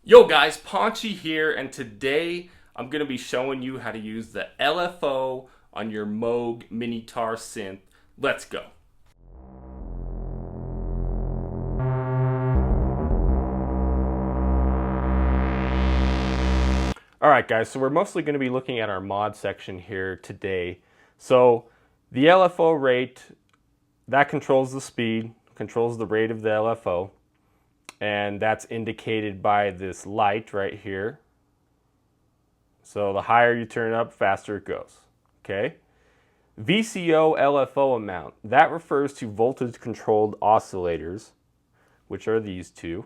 Yo guys, Ponchy here, and today I'm going to be showing you how to use the LFO on your Moog Minitaur synth. Let's go. Alright guys, so we're mostly going to be looking at our mod section here today. So the LFO rate, that controls the speed, controls the rate of the LFO, and that's indicated by this light right here. So the higher you turn it up, faster it goes. Okay? VCO LFO amount, that refers to voltage controlled oscillators, which are these two.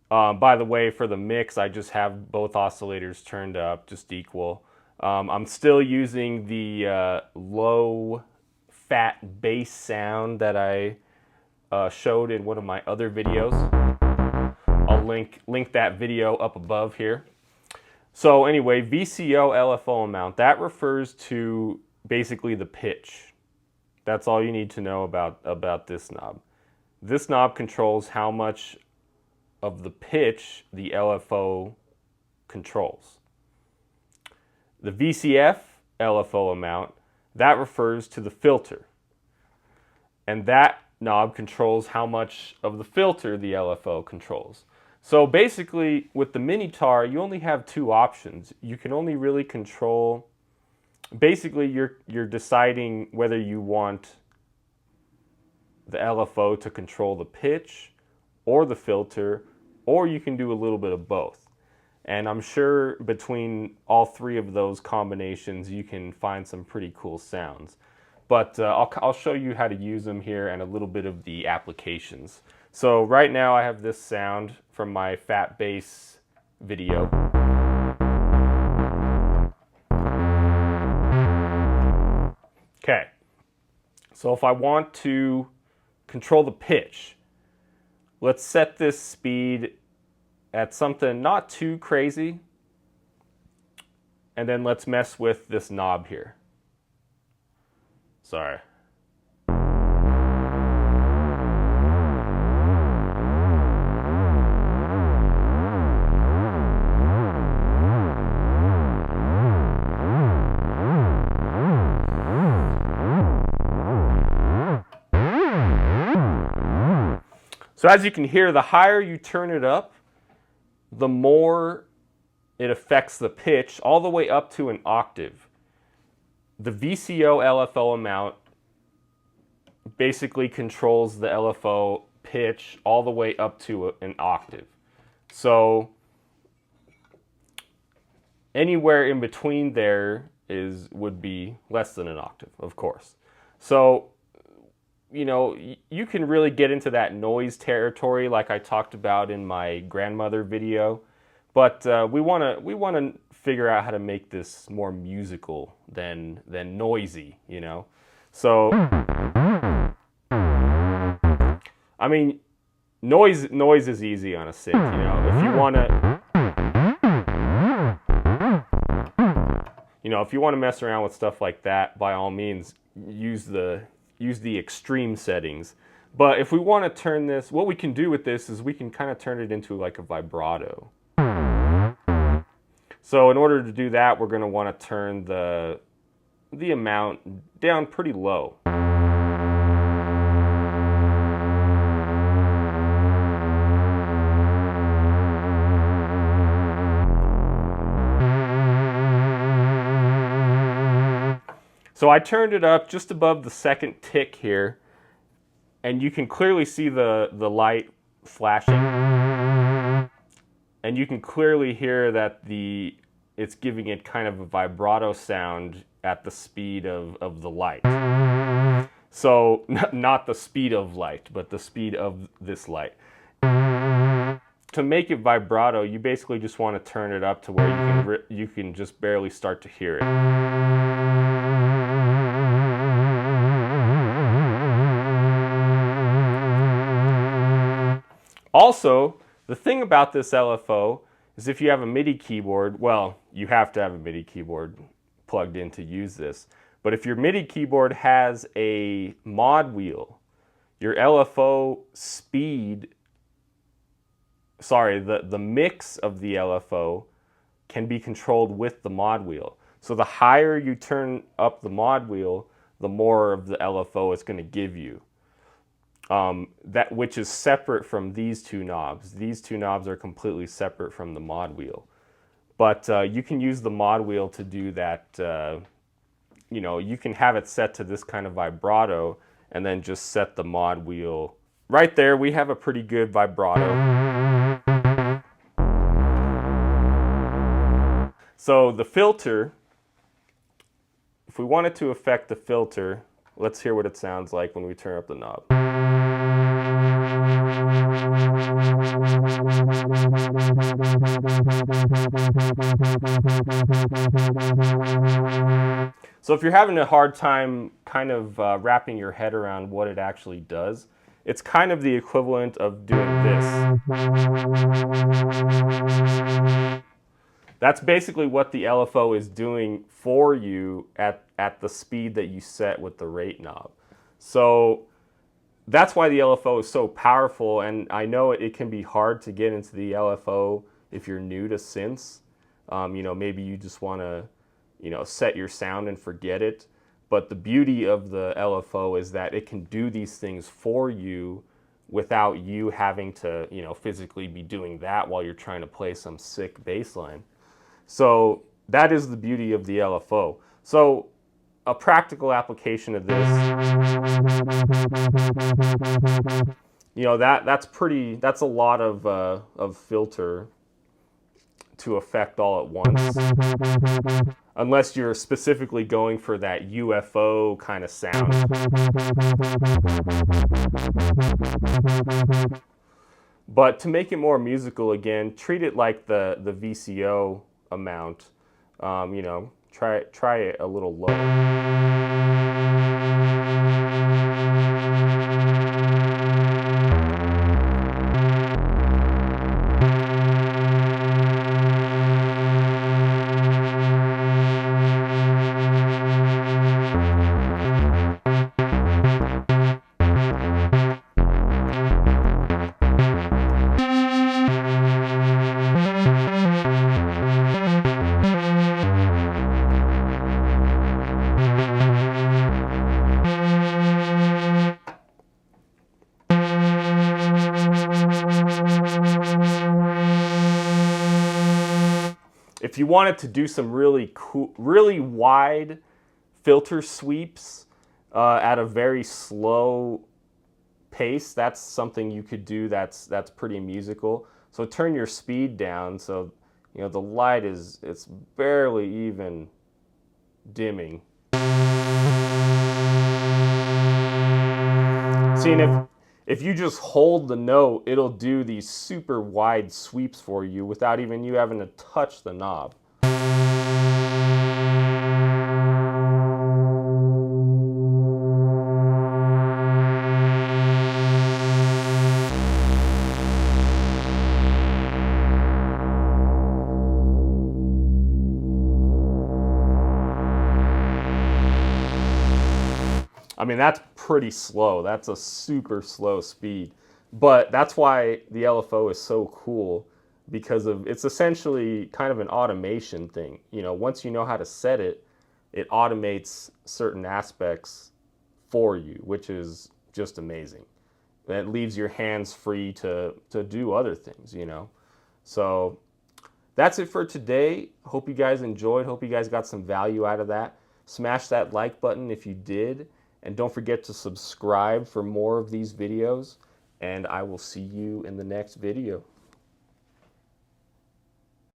By the way, for the mix, I just have both oscillators turned up, just equal. I'm still using the low fat bass sound that I showed in one of my other videos. I'll link that video up above here. So anyway, VCO LFO amount, that refers to basically the pitch. That's all you need to know about this knob. This knob controls how much of the pitch the LFO controls. The VCF LFO amount, that refers to the filter. And that knob controls how much of the filter the LFO controls. So basically, with the Minitaur, you only have two options. You can only really control, basically you're deciding whether you want the LFO to control the pitch or the filter, or you can do a little bit of both. And I'm sure between all three of those combinations, you can find some pretty cool sounds. But I'll show you how to use them here and a little bit of the applications. So right now I have this sound from my fat bass video. Okay, so if I want to control the pitch, let's set this speed at something not too crazy, and then let's mess with this knob here. Sorry. So as you can hear, the higher you turn it up, the more it affects the pitch, all the way up to an octave. The VCO LFO amount basically controls the LFO pitch all the way up to an octave. So anywhere in between there would be less than an octave, of course. So you know, you can really get into that noise territory like I talked about in my grandmother video, but we want to figure out how to make this more musical than noisy, you know. So I mean, noise is easy on a synth, you know. If you want to mess around with stuff like that, by all means use the extreme settings. But if we want to turn this, what we can do with this is we can kind of turn it into like a vibrato. So in order to do that, we're going to want to turn the amount down pretty low. So I turned it up just above the second tick here, and you can clearly see the light flashing. And you can clearly hear that it's giving it kind of a vibrato sound at the speed of the light. So not the speed of light, but the speed of this light. To make it vibrato, you basically just want to turn it up to where you can just barely start to hear it. Also, the thing about this LFO is if you have a MIDI keyboard, well, you have to have a MIDI keyboard plugged in to use this. But if your MIDI keyboard has a mod wheel, your LFO speed sorry, the mix of the LFO can be controlled with the mod wheel. So the higher you turn up the mod wheel, the more of the LFO it's going to give you. That which is separate from these two knobs. These two knobs are completely separate from the mod wheel. But you can use the mod wheel to do that. You know, you can have it set to this kind of vibrato and then just set the mod wheel. Right there, we have a pretty good vibrato. So the filter, if we wanted to affect the filter, let's hear what it sounds like when we turn up the knob. So if you're having a hard time kind of wrapping your head around what it actually does, it's kind of the equivalent of doing this. That's basically what the LFO is doing for you at the speed that you set with the rate knob. So that's why the LFO is so powerful, and I know it can be hard to get into the LFO if you're new to synths. You know, maybe you just want to, you know, set your sound and forget it. But the beauty of the LFO is that it can do these things for you without you having to, you know, physically be doing that while you're trying to play some sick bass line. So that is the beauty of the LFO. So a practical application of this, you know, that's a lot of filter to affect all at once, unless you're specifically going for that UFO kind of sound. But to make it more musical, again, treat it like the VCO amount. You know, try it a little low. If you wanted to do some really cool, really wide filter sweeps at a very slow pace, that's something you could do that's pretty musical. So turn your speed down so, you know, the light it's barely even dimming. See, and if you just hold the note, it'll do these super wide sweeps for you without even you having to touch the knob. I mean, that's pretty slow. That's a super slow speed. But that's why the LFO is so cool, because it's essentially kind of an automation thing. You know, once you know how to set it, it automates certain aspects for you, which is just amazing. That leaves your hands free to do other things, you know. So that's it for today. Hope you guys enjoyed. Hope you guys got some value out of that. Smash that like button if you did. And don't forget to subscribe for more of these videos, and I will see you in the next video.